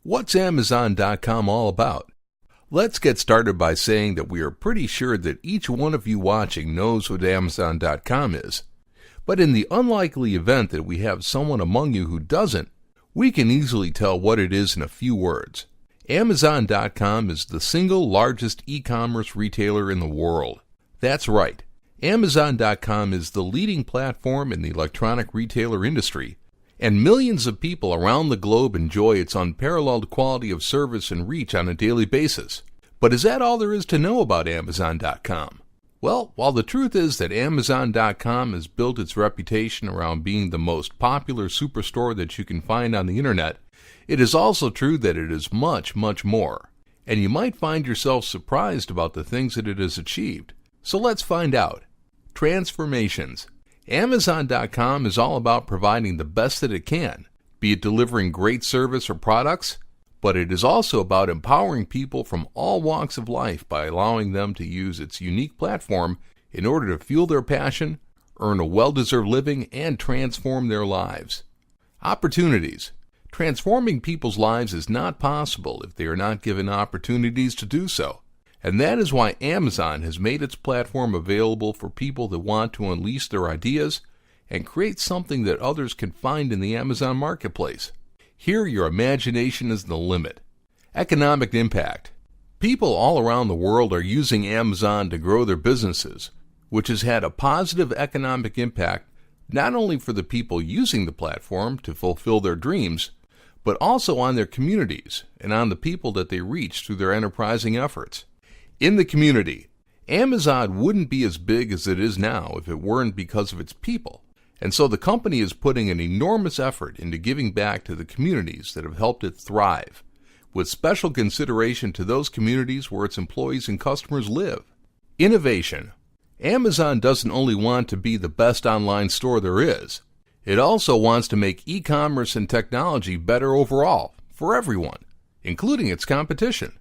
What's Amazon.com all about? Let's get started by saying that we are pretty sure that each one of you watching knows what Amazon.com is. But in the unlikely event that we have someone among you who doesn't, we can easily tell what it is in a few words. Amazon.com is the single largest e-commerce retailer in the world. That's right. Amazon.com is the leading platform in the electronic retailer industry, and millions of people around the globe enjoy its unparalleled quality of service and reach on a daily basis. But is that all there is to know about Amazon.com? Well, while the truth is that Amazon.com has built its reputation around being the most popular superstore that you can find on the internet, it is also true that it is much, much more. And you might find yourself surprised about the things that it has achieved. So let's find out. Transformations. Amazon.com is all about providing the best that it can, be it delivering great service or products, but it is also about empowering people from all walks of life by allowing them to use its unique platform in order to fuel their passion, earn a well-deserved living, and transform their lives. Opportunities. Transforming people's lives is not possible if they are not given opportunities to do so. And that is why Amazon has made its platform available for people that want to unleash their ideas and create something that others can find in the Amazon marketplace. Here, your imagination is the limit. Economic impact. People all around the world are using Amazon to grow their businesses, which has had a positive economic impact not only for the people using the platform to fulfill their dreams, but also on their communities and on the people that they reach through their enterprising efforts. In the community, Amazon wouldn't be as big as it is now if it weren't because of its people, and so the company is putting an enormous effort into giving back to the communities that have helped it thrive, with special consideration to those communities where its employees and customers live. Innovation. Amazon doesn't only want to be the best online store there is, it also wants to make e-commerce and technology better overall, for everyone, including its competition.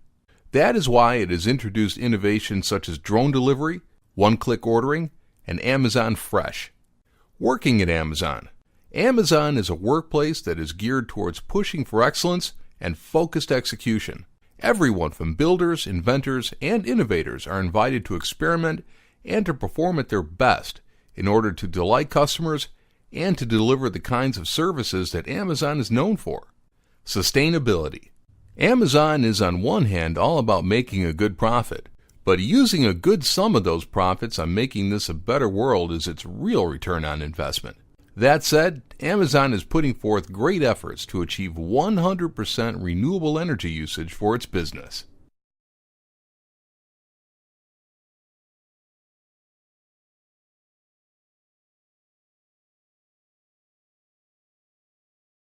That is why it has introduced innovations such as drone delivery, one-click ordering, and Amazon Fresh. Working at Amazon. Amazon is a workplace that is geared towards pushing for excellence and focused execution. Everyone from builders, inventors, and innovators are invited to experiment and to perform at their best in order to delight customers and to deliver the kinds of services that Amazon is known for. Sustainability. Amazon is on one hand all about making a good profit, but using a good sum of those profits on making this a better world is its real return on investment. That said, Amazon is putting forth great efforts to achieve 100% renewable energy usage for its business.